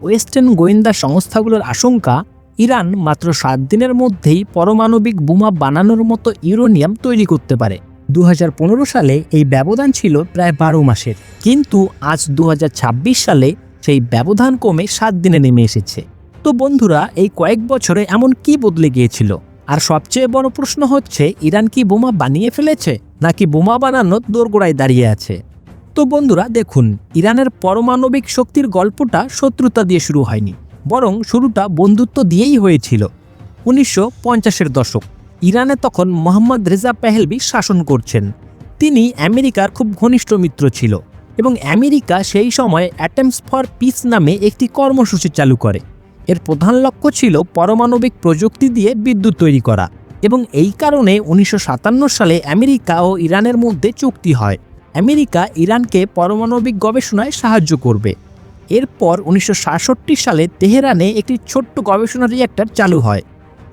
Western গোয়েন্দা সংস্থাগুলোর আশঙ্কা ইরান মাত্র 7 দিনের মধ্যেই পারমাণবিক বোমা বানানোর মতো ইউরেনিয়াম তৈরি করতে পারে। 2015 সালে এই ব্যবধান ছিল প্রায় 12 মাসের, কিন্তু আজ 2026 সালে সেই ব্যবধান কমে 7 দিনে নেমে এসেছে। তো বন্ধুরা, এই কয়েক বছরে এমন কি বদলে গিয়েছিল? আর সবচেয়ে বড় প্রশ্ন হচ্ছে, ইরান কি বোমা বানিয়ে ফেলেছে নাকি বোমা বানানোর দোরগোড়ায় দাঁড়িয়ে আছে? তো বন্ধুরা দেখুন, ইরানের পারমাণবিক শক্তির গল্পটা শত্রুতা দিয়ে শুরু হয়নি, বরং শুরুটা বন্ধুত্ব দিয়েই হয়েছিল। 1950-এর দশক, ইরানে তখন মোহাম্মদ রেজা পেহলভি শাসন করছেন। তিনি আমেরিকার খুব ঘনিষ্ঠ মিত্র ছিল এবং আমেরিকা সেই সময় অ্যাটেম্পস ফর পিস নামে একটি কর্মসূচি চালু করে। এর প্রধান লক্ষ্য ছিল পারমাণবিক প্রযুক্তি দিয়ে বিদ্যুৎ তৈরি করা, এবং এই কারণে 1957 সালে আমেরিকা ও ইরানের মধ্যে চুক্তি হয়। আমেরিকা ইরানকে পারমাণবিক গবেষণায় সাহায্য করবে। এরপর 1966 সালে তেহরানে একটি ছোট্ট গবেষণা রিঅ্যাক্টর চালু হয়,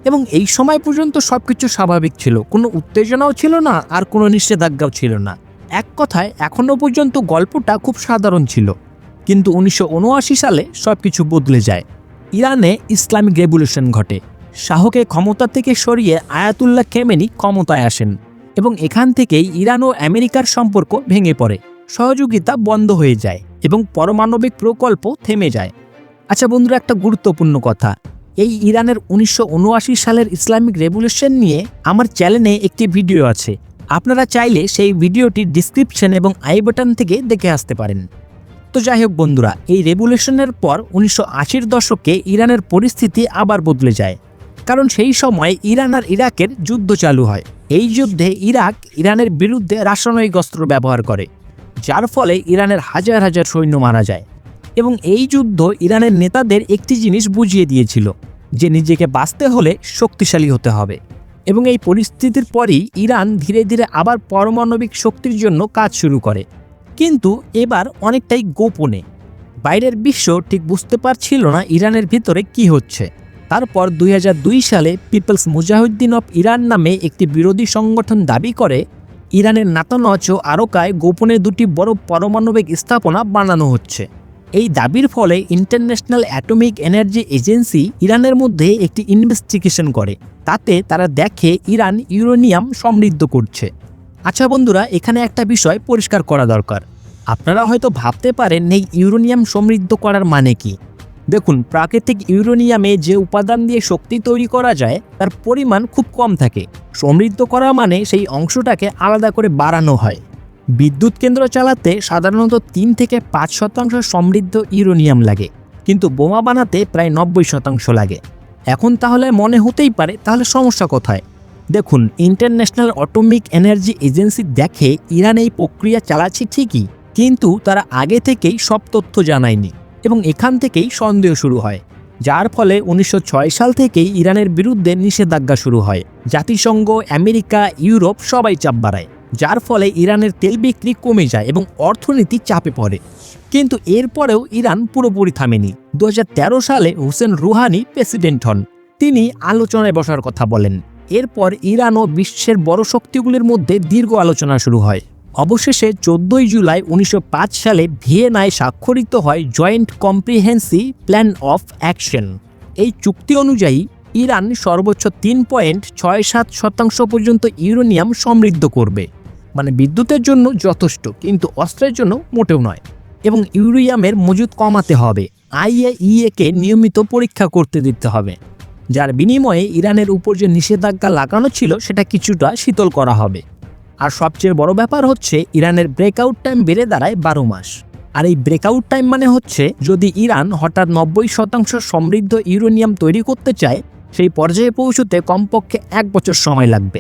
এবং এই সময় পর্যন্ত সবকিছু স্বাভাবিক ছিল, কোনো উত্তেজনাও ছিল না আর কোনো নিষেধাজ্ঞাও ছিল না। এক কথায় এখনও পর্যন্ত গল্পটা খুব সাধারণ ছিল। কিন্তু 1979 সালে সবকিছু বদলে যায়। ইরানে ইসলামিক রেভলিউশন ঘটে। শাহকে ক্ষমতা থেকে সরিয়ে আয়াতুল্লাহ খেমেনি ক্ষমতায় আসেন, এবং এখান থেকেই ইরান ও আমেরিকার সম্পর্ক ভেঙে পড়ে। সহযোগিতা বন্ধ হয়ে যায় এবং পারমাণবিক প্রকল্প থেমে যায়। আচ্ছা বন্ধুরা, একটা গুরুত্বপূর্ণ কথা, এই ইরানের 1979 সালের ইসলামিক রেভলিউশন নিয়ে আমার চ্যানেলে একটি ভিডিও আছে। আপনারা চাইলে সেই ভিডিওটির ডিসক্রিপশন এবং আই বাটন থেকে দেখে আসতে পারেন। তো যাই হোক বন্ধুরা, এই রেভলিউশনের পর 1980-র দশকে ইরানের পরিস্থিতি আবার বদলে যায়, কারণ সেই সময় ইরান আর ইরাকের যুদ্ধ চালু হয়। এই যুদ্ধে ইরাক ইরানের বিরুদ্ধে রাসায়নিক অস্ত্র ব্যবহার করে, যার ফলে ইরানের হাজার হাজার সৈন্য মারা যায়। এবং এই যুদ্ধ ইরানের নেতাদের একটি জিনিস বুঝিয়ে দিয়েছিল, যে নিজেকে বাঁচতে হলে শক্তিশালী হতে হবে। এবং এই পরিস্থিতির পরই ইরান ধীরে ধীরে আবার পারমাণবিক শক্তির জন্য কাজ শুরু করে, কিন্তু এবার অনেকটাই গোপনে। বাইরের বিশ্ব ঠিক বুঝতে পারছিল না ইরানের ভিতরে কি হচ্ছে। তারপর 2002 সালে পিপলস মুজাহিদ্দিন অফ ইরান নামে একটি বিরোধী সংগঠন দাবি করে ইরানের নাতানজ ও আরকায় গোপনে দুটি বড় পারমাণবিক স্থাপনা বানানো হচ্ছে। এই দাবির ফলে ইন্টারন্যাশনাল অ্যাটমিক এনার্জি এজেন্সি ইরানের মধ্যে একটি ইনভেস্টিগেশন করে। তাতে তারা দেখে ইরান ইউরেনিয়াম সমৃদ্ধ করছে। আচ্ছা বন্ধুরা, এখানে একটা বিষয় পরিষ্কার করা দরকার। আপনারা হয়তো ভাবতে পারেন এই ইউরেনিয়াম সমৃদ্ধ করার মানে কি? দেখুন, প্রাকৃতিক ইউরেনিয়ামে যে উপাদান দিয়ে শক্তি তৈরি করা যায় তার পরিমাণ খুব কম থাকে। সমৃদ্ধ করা মানে সেই অংশটাকে আলাদা করে বাড়ানো হয়। বিদ্যুৎ কেন্দ্র চালাতে সাধারণত 3 থেকে 5% সমৃদ্ধ ইউরেনিয়াম লাগে, কিন্তু বোমা বানাতে প্রায় 90% লাগে। এখন তাহলে মনে হতেই পারে, তাহলে সমস্যা কোথায়? দেখুন, ইন্টারন্যাশনাল অ্যাটমিক এনার্জি এজেন্সি দেখে ইরান এই প্রক্রিয়া চালাচ্ছে ঠিকই, কিন্তু তারা আগে থেকেই সব তথ্য জানায়নি, এবং এখান থেকেই সন্দেহ শুরু হয়। যার ফলে 1906 সাল থেকেই ইরানের বিরুদ্ধে নিষেধাজ্ঞা শুরু হয়। জাতিসংঘ, আমেরিকা, ইউরোপ সবাই চাপ বাড়ায়, যার ফলে ইরানের তেল বিক্রি কমে যায় এবং অর্থনীতি চাপে পড়ে। কিন্তু এরপরেও ইরান পুরোপুরি থামেনি। 2013 সালে হোসেন রুহানি প্রেসিডেন্ট হন। তিনি আলোচনায় বসার কথা বলেন। এরপর ইরান ও বিশ্বের বড় শক্তিগুলির মধ্যে দীর্ঘ আলোচনা শুরু হয়। অবশেষে 14 জুলাই 1905 সালে ভিয়েনায় স্বাক্ষরিত হয় joint comprehensive plan of action. এই চুক্তি অনুযায়ী ইরান সর্বোচ্চ 3.67% পর্যন্ত ইউরেনিয়াম সমৃদ্ধ করবে, মানে বিদ্যুতের জন্য যথেষ্ট, কিন্তু অস্ত্রের জন্য মোটেও নয়। এবং ইউরেনিয়ামের মজুদ কমাতে হবে। IAEA-কে নিয়মিত পরীক্ষা করতে দিতে হবে, যার বিনিময়ে ইরানের উপর যে নিষেধাজ্ঞা লাগানো ছিল সেটা কিছুটা শীতল করা হবে। আর সবচেয়ে বড় ব্যাপার হচ্ছে, ইরানের ব্রেকআউট টাইম বেড়ে দাঁড়ায় 12 মাস। আর এই ব্রেকআউট টাইম মানে হচ্ছে, যদি ইরান হঠাৎ 90% সমৃদ্ধ ইউরেনিয়াম তৈরি করতে চায়, সেই পর্যায়ে পৌঁছতে কমপক্ষে 1 বছর সময় লাগবে।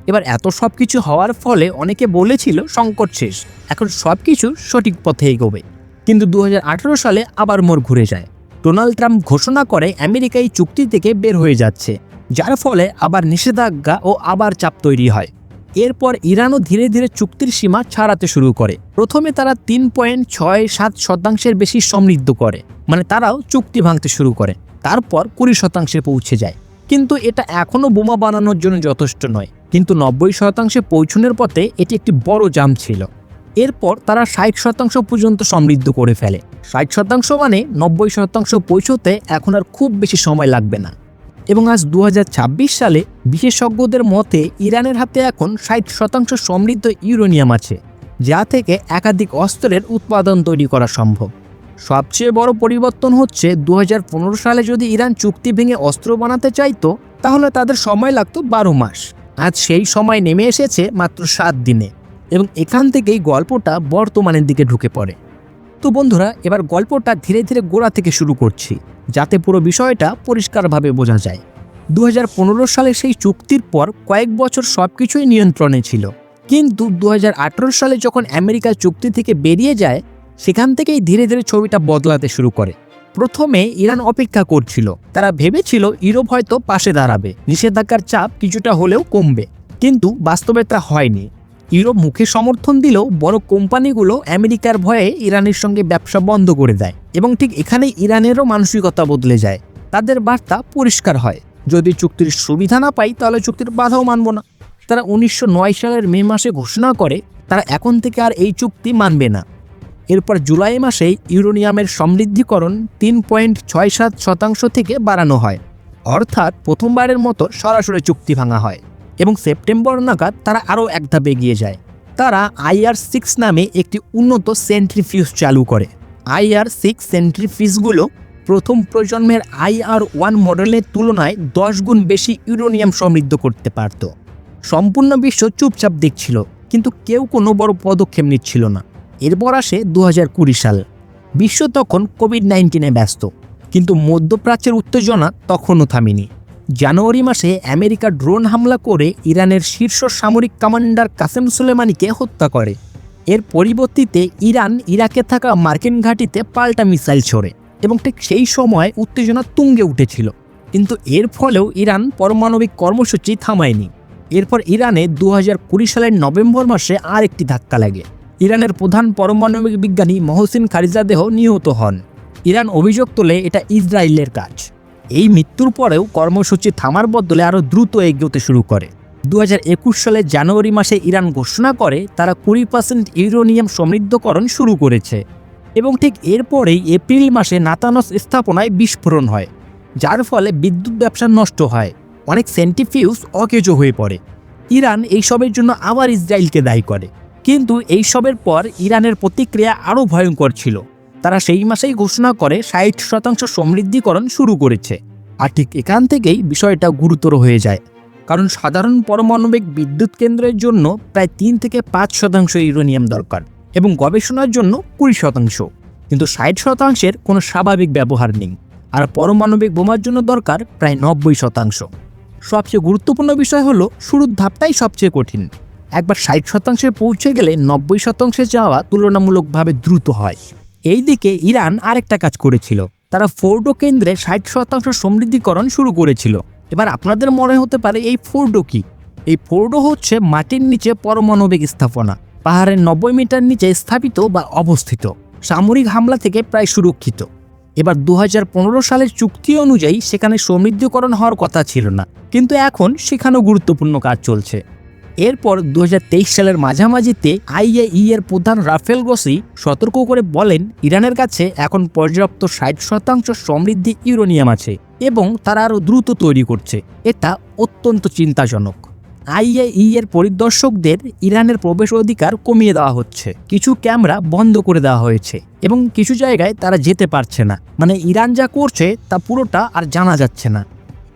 এবার এত সব কিছু হওয়ার ফলে অনেকে বলেছিল সংকট শেষ, এখন সব কিছু সঠিক পথে এগোবে। কিন্তু 2018 সালে আবার মোড় ঘুরে যায়। ডোনাল্ড ট্রাম্প ঘোষণা করে আমেরিকা এই চুক্তি থেকে বের হয়ে যাচ্ছে, যার ফলে আবার নিষেধাজ্ঞা ও আবার চাপ তৈরি হয়। এরপর ইরানও ধীরে ধীরে চুক্তির সীমা ছাড়াতে শুরু করে। প্রথমে তারা 3.67% বেশি সমৃদ্ধ করে, মানে তারাও চুক্তি ভাঙতে শুরু করে। তারপর 20% পৌঁছে যায়। কিন্তু এটা এখনও বোমা বানানোর জন্য যথেষ্ট নয়। কিন্তু 90% পৌঁছানোর পথে এটি একটি বড় জাম্প ছিল। এরপর তারা 60% পর্যন্ত সমৃদ্ধ করে ফেলে। 60% মানে 90% পৌঁছতে এখন আর খুব বেশি সময় লাগবে না। এবং আজ 2026 সালে বিশেষজ্ঞদের মতে ইরানের হাতে এখন 60% সমৃদ্ধ ইউরেনিয়াম আছে, যা থেকে একাধিক অস্ত্রের উৎপাদন তৈরি করা সম্ভব। সবচেয়ে বড় পরিবর্তন হচ্ছে 2015 সালে যদি ইরান চুক্তি ভেঙে অস্ত্র বানাতে চাইতো তাহলে তাদের সময় লাগতো 12 মাস। আজ সেই সময় নেমে এসেছে মাত্র 7 দিনে। এবং এখান থেকেই গল্পটা বর্তমানের দিকে ঢুকে পড়ে। তো বন্ধুরা, এবার গল্পটা ধীরে ধীরে গোড়া থেকে শুরু করছি, যাতে পুরো বিষয়টা পরিষ্কারভাবে বোঝা যায়। 2015 সালে সেই চুক্তির পর কয়েক বছর সবকিছুই নিয়ন্ত্রণে ছিল, কিন্তু 2018 সালে যখন আমেরিকা চুক্তি থেকে বেরিয়ে যায়, সেখান থেকেই ধীরে ধীরে ছবিটা বদলাতে শুরু করে। প্রথমে ইরান অপেক্ষা করছিল। তারা ভেবেছিল ইউরোপ হয়তো পাশে দাঁড়াবে, নিষেধাজ্ঞার চাপ কিছুটা হলেও কমবে, কিন্তু বাস্তবে তা হয়নি। ইউরোপ মুখে সমর্থন দিলেও বড় কোম্পানিগুলো আমেরিকার ভয়ে ইরানের সঙ্গে ব্যবসা বন্ধ করে দেয়। এবং ঠিক এখানেই ইরানেরও মানসিকতা বদলে যায়। তাদের বার্তা পরিষ্কার হয়, যদি চুক্তির সুবিধা না পাই তাহলে চুক্তির বাধাও মানব না। তারা 1909 সালের মে মাসে ঘোষণা করে তারা এখন থেকে আর এই চুক্তি মানবে না। এরপর জুলাই মাসে ইউরেনিয়ামের সমৃদ্ধিকরণ 3.67% থেকে বাড়ানো হয়, অর্থাৎ প্রথমবারের মতো সরাসরি চুক্তি ভাঙা হয়। এবং সেপ্টেম্বর নাগাদ তারা আরও এক ধাপ এগিয়ে যায়। তারা IR-6 নামে একটি উন্নত সেন্ট্রিফিউজ চালু করে। IR-6 সেন্ট্রিফিউজগুলো প্রথম প্রজন্মের IR-1 মডেলের তুলনায় 10 গুণ বেশি ইউরেনিয়াম সমৃদ্ধ করতে পারত। সম্পূর্ণ বিশ্ব চুপচাপ দেখছিল, কিন্তু কেউ কোনো বড় পদক্ষেপ নিচ্ছিল না। এরপর আসে 2020 সাল। বিশ্ব তখন কোভিড-19 ব্যস্ত, কিন্তু মধ্যপ্রাচ্যের উত্তেজনা তখনও থামেনি। জানুয়ারি মাসে আমেরিকা ড্রোন হামলা করে ইরানের শীর্ষ সামরিক কমান্ডার কাসেম সুলেমানিকে হত্যা করে। এর পরিবর্তিতে ইরান ইরাকে থাকা মার্কিন ঘাঁটিতে পাল্টা মিসাইল ছোড়ে এবং ঠিক সেই সময় উত্তেজনা তুঙ্গে উঠেছিল। কিন্তু এর ফলেও ইরান পারমাণবিক কর্মসূচি থামায়নি। এরপর ইরানে 2020 সালের নভেম্বর মাসে আর একটি ধাক্কা লাগে। ইরানের প্রধান পারমাণবিক বিজ্ঞানী মহসিন খারিজাদেহ নিহত হন। ইরান অভিযোগ তোলে এটা ইসরায়েলের কাজ। এই মৃত্যুর পরেও কর্মসূচি থামার বদলে আরও দ্রুত এগোতে শুরু করে। 2021 সালের জানুয়ারি মাসে ইরান ঘোষণা করে তারা 20% ইউরেনিয়াম সমৃদ্ধকরণ শুরু করেছে। এবং ঠিক এরপরেই এপ্রিল মাসে নাতানস স্থাপনায় বিস্ফোরণ হয়, যার ফলে বিদ্যুৎ ব্যবসা নষ্ট হয়। অনেক সেন্ট্রিফিউজ অকেজো হয়ে পড়ে। ইরান এইসবের জন্য আবার ইসরায়েলকে দায়ী করে, কিন্তু এইসবের পর ইরানের প্রতিক্রিয়া আরও ভয়ঙ্কর ছিল। তারা সেই মাসেই ঘোষণা করে 60% সমৃদ্ধিকরণ শুরু করেছে। আর ঠিক এখান থেকেই বিষয়টা গুরুতর হয়ে যায়, কারণ সাধারণ পারমাণবিক বিদ্যুৎ কেন্দ্রের জন্য প্রায় 3 থেকে 5% ইউরেনিয়াম দরকার এবং গবেষণার জন্য 20%। কিন্তু 60%-এর কোনো স্বাভাবিক ব্যবহার নেই, আর পারমাণবিক বোমার জন্য দরকার প্রায় 90%। সবচেয়ে গুরুত্বপূর্ণ বিষয় হলো শুরুর ধাপটাই সবচেয়ে কঠিন। একবার 60%-এ পৌঁছে গেলে 90%-এ যাওয়া তুলনামূলকভাবে দ্রুত হয়। এই দিকে ইরান আরেকটা কাজ করেছিল। তারা ফোর্ডো কেন্দ্রে 60% সমৃদ্ধিকরণ শুরু করেছিল। এবার আপনাদের মনে হতে পারে এই ফোর্ডো কি? এই ফোর্ডো হচ্ছে মাটির নিচে পারমাণবিক স্থাপনা, পাহাড়ের 90 মিটার নিচে স্থাপিত বা অবস্থিত, সামরিক হামলা থেকে প্রায় সুরক্ষিত। এবার 2015 সালের চুক্তি অনুযায়ী সেখানে সমৃদ্ধকরণ হওয়ার কথা ছিল না, কিন্তু এখন সেখানেও গুরুত্বপূর্ণ কাজ চলছে। এরপর 2023 সালের মাঝামাঝিতে IAEA এর প্রধান রাফেল গ্রোসি সতর্ক করে বলেন ইরানের কাছে এখন পর্যাপ্ত 60% সমৃদ্ধি ইউরেনিয়াম আছে এবং তারা আরও দ্রুত তৈরি করছে। এটা অত্যন্ত চিন্তাজনক। IAEA এর পরিদর্শকদের ইরানের প্রবেশ অধিকার কমিয়ে দেওয়া হচ্ছে, কিছু ক্যামেরা বন্ধ করে দেওয়া হয়েছে এবং কিছু জায়গায় তারা যেতে পারছে না। মানে ইরান যা করছে তা পুরোটা আর জানা যাচ্ছে না।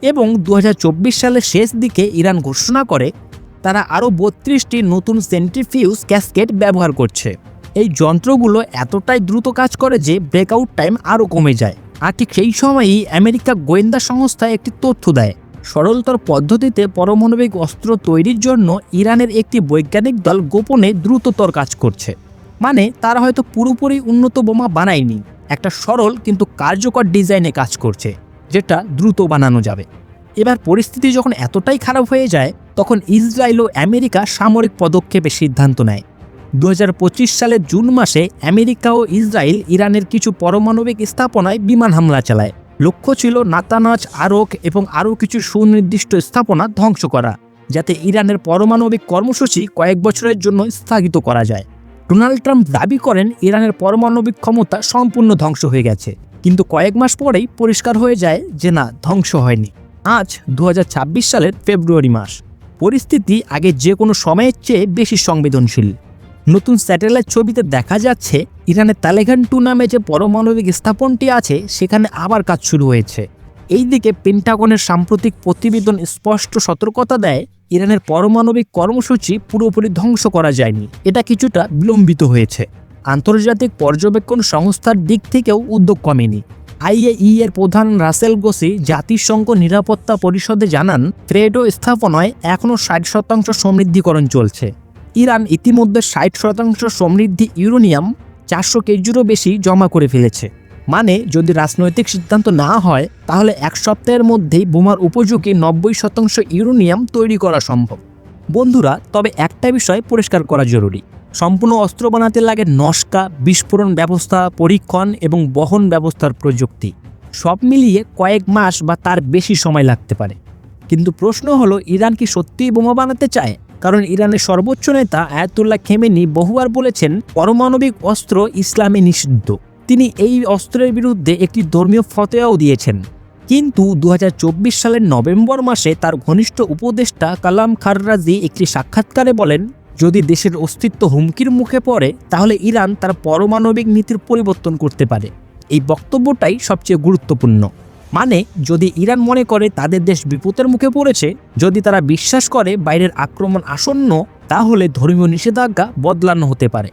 এবং 2024 সালের শেষ দিকে ইরান ঘোষণা করে তারা আরও 32টি নতুন সেন্ট্রিফিউজ ক্যাসকেড ব্যবহার করছে। এই যন্ত্রগুলো এতটাই দ্রুত কাজ করে যে ব্রেকআউট টাইম আরও কমে যায়। আর ঠিক সেই সময়ই আমেরিকা গোয়েন্দা সংস্থা একটি তথ্য দেয়, সরলতর পদ্ধতিতে পারমাণবিক অস্ত্র তৈরির জন্য ইরানের একটি বৈজ্ঞানিক দল গোপনে দ্রুততর কাজ করছে। মানে তারা হয়তো পুরোপুরি উন্নত বোমা বানায়নি, একটা সরল কিন্তু কার্যকর ডিজাইনে কাজ করছে, যেটা দ্রুত বানানো যাবে। এবার পরিস্থিতি যখন এতটাই খারাপ হয়ে যায়, তখন ইসরায়েল ও আমেরিকা সামরিক পদক্ষেপের সিদ্ধান্ত নেয়। 2025 সালের জুন মাসে আমেরিকা ও ইসরায়েল ইরানের কিছু পারমাণবিক স্থাপনায় বিমান হামলা চালায়। লক্ষ্য ছিল নাতানজ, আরক এবং আরও কিছু সুনির্দিষ্ট স্থাপনা ধ্বংস করা, যাতে ইরানের পারমাণবিক কর্মসূচি কয়েক বছরের জন্য স্থগিত করা যায়। ডোনাল্ড ট্রাম্প দাবি করেন ইরানের পারমাণবিক ক্ষমতা সম্পূর্ণ ধ্বংস হয়ে গেছে, কিন্তু কয়েক মাস পরেই পরিষ্কার হয়ে যায় যে না, ধ্বংস হয়নি। আজ 2026 সালের ফেব্রুয়ারি মাস। পরিস্থিতি আগে যে কোনো সময়ের চেয়ে বেশি সংবেদনশীল। নতুন স্যাটেলাইট ছবিতে দেখা যাচ্ছে ইরানের তালেগান 2 নামে যে পারমাণবিক স্থাপনটি আছে সেখানে আবার কাজ শুরু হয়েছে। এইদিকে পেন্টাগনের সাম্প্রতিক প্রতিবেদন স্পষ্ট সতর্কতা দেয় ইরানের পারমাণবিক কর্মসূচি পুরোপুরি ধ্বংস করা যায়নি, এটা কিছুটা বিলম্বিত হয়েছে। আন্তর্জাতিক পর্যবেক্ষণ সংস্থার দিক থেকেও উদ্যোগ কমেনি। IAEA এর প্রধান রাসেল গোসি জাতিসংঘ নিরাপত্তা পরিষদে জানান, ফ্রেডো স্থাপনায় এখনও 60% সমৃদ্ধিকরণ চলছে। ইরান ইতিমধ্যে 60% সমৃদ্ধি ইউরেনিয়াম 400 কেজিরও বেশি জমা করে ফেলেছে। মানে যদি রাজনৈতিক সিদ্ধান্ত না হয় তাহলে এক সপ্তাহের মধ্যেই বোমার উপযোগী 90% ইউরেনিয়াম তৈরি করা সম্ভব। বন্ধুরা, তবে একটা বিষয় পরিষ্কার করা জরুরি, সম্পূর্ণ অস্ত্র বানাতে লাগে নকশা, বিস্ফোরণ ব্যবস্থা, পরীক্ষণ এবং বহন ব্যবস্থার প্রযুক্তি। সব মিলিয়ে কয়েক মাস বা তার বেশি সময় লাগতে পারে। কিন্তু প্রশ্ন হলো, ইরান কি সত্যিই বোমা বানাতে চায়? কারণ ইরানের সর্বোচ্চ নেতা আয়াতুল্লাহ খেমেনি বহুবার বলেছেন পারমাণবিক অস্ত্র ইসলামে নিষিদ্ধ। তিনি এই অস্ত্রের বিরুদ্ধে একটি ধর্মীয় ফতোয়াও দিয়েছেন। কিন্তু 2024 সালের নভেম্বর মাসে তার ঘনিষ্ঠ উপদেষ্টা কালাম খাররাজি একটি সাক্ষাৎকারে বলেন, যদি দেশের অস্তিত্ব হুমকির মুখে পড়ে তাহলে ইরান তার পারমাণবিক নীতির পরিবর্তন করতে পারে। এই বক্তব্যটাই সবচেয়ে গুরুত্বপূর্ণ। মানে যদি ইরান মনে করে তাদের দেশ বিপদের মুখে পড়েছে, যদি তারা বিশ্বাস করে বাইরের আক্রমণ আসন্ন, তাহলে ধর্মীয় নিষেধাজ্ঞা বদলানো হতে পারে।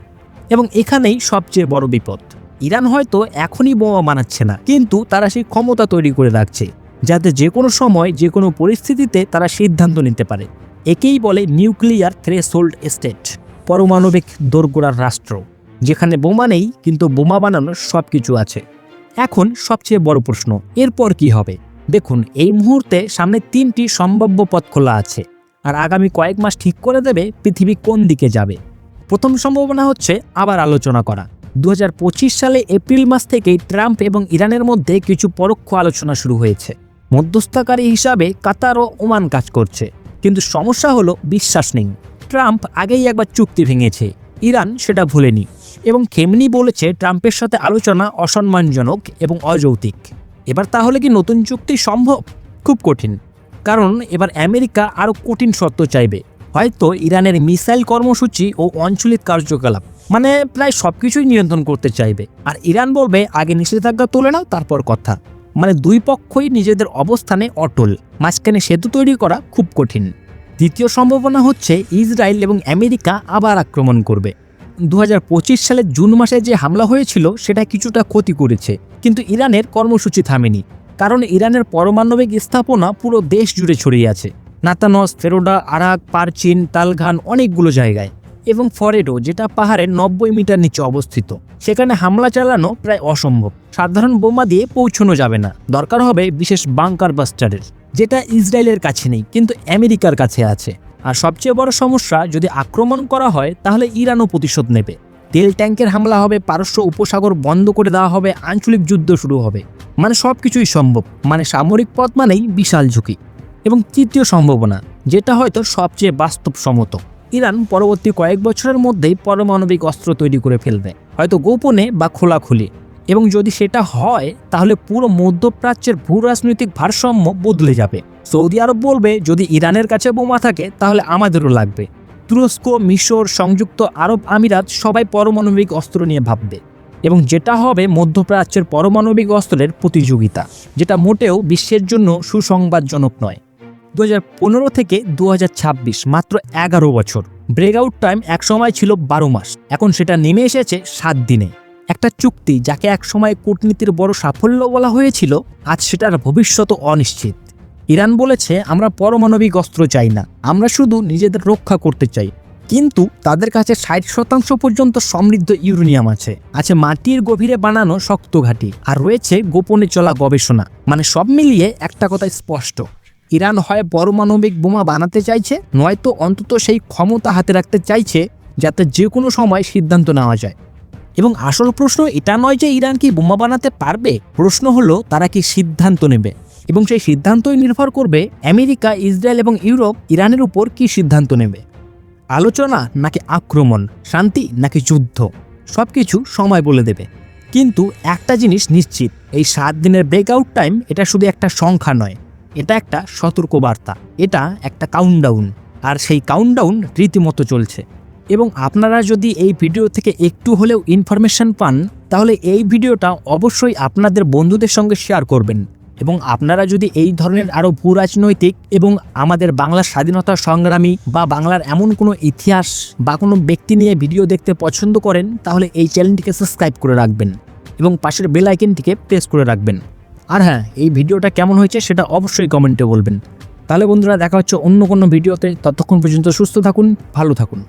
এবং এখানেই সবচেয়ে বড় বিপদ। ইরান হয়তো এখনই বোমা বানাচ্ছে না, কিন্তু তারা সেই ক্ষমতা তৈরি করে রাখছে যাতে যে কোনো সময় যে কোনো পরিস্থিতিতে তারা সিদ্ধান্ত নিতে পারে। একেই বলে নিউক্লিয়ার থ্রেশহোল্ড স্টেট, পারমাণবিক দোরগোড়ার রাষ্ট্র, যেখানে বোমা নেই কিন্তু বোমা বানানোর সব কিছু আছে। এখন সবচেয়ে বড় প্রশ্ন, এরপর কি হবে? দেখুন, এই মুহূর্তে সামনে 3টি সম্ভাব্য পথ খোলা আছে, আর আগামী কয়েক মাস ঠিক করে দেবে পৃথিবী কোন দিকে যাবে। প্রথম সম্ভাবনা হচ্ছে আবার আলোচনা করা। 2025 সালে এপ্রিল মাস থেকেই ট্রাম্প এবং ইরানের মধ্যে কিছু পরোক্ষ আলোচনা শুরু হয়েছে। মধ্যস্থতাকারী হিসাবে কাতার ও ওমান কাজ করছে, কিন্তু সমস্যা হলো বিশ্বাস নেই। ট্রাম্প আগেই একবার চুক্তি ভেঙেছে, ইরান সেটা ভুলেনি। এবং খেমনি বলেছে ট্রাম্পের সাথে আলোচনা অসম্মানজনক এবং অযৌক্তিক। এবার তাহলে কি নতুন চুক্তি সম্ভব? খুব কঠিন, কারণ এবার আমেরিকা আরও কঠিন শর্ত চাইবে। হয়তো ইরানের মিসাইল কর্মসূচি ও আঞ্চলিক কার্যকলাপ, মানে প্রায় সবকিছুই নিয়ন্ত্রণ করতে চাইবে। আর ইরান বলবে আগে নিষেধাজ্ঞা তুলে নাও, তারপর কথা। মানে দুই পক্ষই নিজেদের অবস্থানে অটল, মাঝখানে সেতু তৈরি করা খুব কঠিন। দ্বিতীয় সম্ভাবনা হচ্ছে ইসরায়েল এবং আমেরিকা আবার আক্রমণ করবে। 2025 সালের জুন মাসে যে হামলা হয়েছিল সেটা কিছুটা ক্ষতি করেছে, কিন্তু ইরানের কর্মসূচি থামেনি। কারণ ইরানের পারমাণবিক স্থাপনা পুরো দেশ জুড়ে ছড়িয়ে আছে, নাতানজ, ফেরোডা, আরাক, পারচিন, তালঘান, অনেকগুলো জায়গায়। এবং ফরেডো, যেটা পাহাড়ের 90 মিটার নিচে অবস্থিত, সেখানে হামলা চালানো প্রায় অসম্ভব। সাধারণ বোমা দিয়ে পৌঁছানো যাবে না, দরকার হবে বিশেষ বাংকার বাস্টারের, যেটা ইসরায়েলের কাছে নেই কিন্তু আমেরিকার কাছে আছে। আর সবচেয়ে বড় সমস্যা, যদি আক্রমণ করা হয় তাহলে ইরানও প্রতিশোধ নেবে। তেল ট্যাঙ্কের হামলা হবে, পারস্য উপসাগর বন্ধ করে দেওয়া হবে, আঞ্চলিক যুদ্ধ শুরু হবে। মানে সব কিছুই সম্ভব। মানে সামরিক পথ মানেই বিশাল ঝুঁকি। এবং তৃতীয় সম্ভাবনা, যেটা হয়তো সবচেয়ে বাস্তবসম্মত, ইরান পরবর্তী কয়েক বছরের মধ্যেই পারমাণবিক অস্ত্র তৈরি করে ফেলবে, হয়তো গোপনে বা খোলাখুলি। এবং যদি সেটা হয় তাহলে পুরো মধ্যপ্রাচ্যের ভূ রাজনৈতিক ভারসাম্য বদলে যাবে। সৌদি আরব বলবে যদি ইরানের কাছে বোমা থাকে তাহলে আমাদেরও লাগবে। তুরস্ক, মিশর, সংযুক্ত আরব আমিরাত সবাই পারমাণবিক অস্ত্র নিয়ে ভাববে। এবং যেটা হবে মধ্যপ্রাচ্যের পারমাণবিক অস্ত্রের প্রতিযোগিতা, যেটা মোটেও বিশ্বের জন্য সুসংবাদজনক নয়। 2015 থেকে 2026 মাত্র 11 বছর। ব্রেকআউট টাইম একসময় ছিল 12 মাস, এখন সেটা নেমে এসেছে 7 দিনে। একটা চুক্তি যাকে একসময় কূটনীতির বড় সাফল্য বলা হয়েছিল, আজ সেটার ভবিষ্যৎ অনিশ্চিত। ইরান বলেছে আমরা পারমাণবিক অস্ত্র চাই না, আমরা শুধু নিজেদের রক্ষা করতে চাই। কিন্তু তাদের কাছে 60% পর্যন্ত সমৃদ্ধ ইউরেনিয়াম আছে মাটির গভীরে বানানো শক্ত ঘাঁটি, আর রয়েছে গোপনে চলা গবেষণা। মানে সব মিলিয়ে একটা কথা স্পষ্ট, ইরান হয় পারমাণবিক বোমা বানাতে চাইছে, নয়তো অন্তত সেই ক্ষমতা হাতে রাখতে চাইছে যাতে যে কোনো সময় সিদ্ধান্ত নেওয়া যায়। এবং আসল প্রশ্ন এটা নয় যে ইরান কি বোমা বানাতে পারবে, প্রশ্ন হলো তারা কি সিদ্ধান্ত নেবে। এবং সেই সিদ্ধান্তই নির্ভর করবে আমেরিকা, ইসরায়েল এবং ইউরোপ ইরানের উপর কি সিদ্ধান্ত নেবে। আলোচনা নাকি আক্রমণ, শান্তি নাকি যুদ্ধ, সব কিছু সময় বলে দেবে। কিন্তু একটা জিনিস নিশ্চিত, এই 7 দিনের ব্রেকআউট টাইম এটা শুধু একটা সংখ্যা নয়, এটা একটা সতর্কবার্তা, এটা একটা কাউন্টডাউন। আর সেই কাউন্টডাউন রীতিমতো চলছে। এবং আপনারা যদি এই ভিডিও থেকে একটু হলেও ইনফরমেশন পান, তাহলে এই ভিডিওটা অবশ্যই আপনাদের বন্ধুদের সঙ্গে শেয়ার করবেন। এবং আপনারা যদি এই ধরনের আরও ভূরাজনৈতিক এবং আমাদের বাংলার স্বাধীনতা সংগ্রামী বা বাংলার এমন কোনো ইতিহাস বা কোনো ব্যক্তি নিয়ে ভিডিও দেখতে পছন্দ করেন, তাহলে এই চ্যানেলটিকে সাবস্ক্রাইব করে রাখবেন এবং পাশের বেল আইকনটিকে প্রেস করে রাখবেন। আর হ্যাঁ, এই ভিডিওটা কেমন হয়েছে সেটা অবশ্যই কমেন্টে বলবেন। তাহলে বন্ধুরা, দেখা হচ্ছে অন্য কোনো ভিডিওতে। ততক্ষণ পর্যন্ত সুস্থ থাকুন, ভালো থাকুন।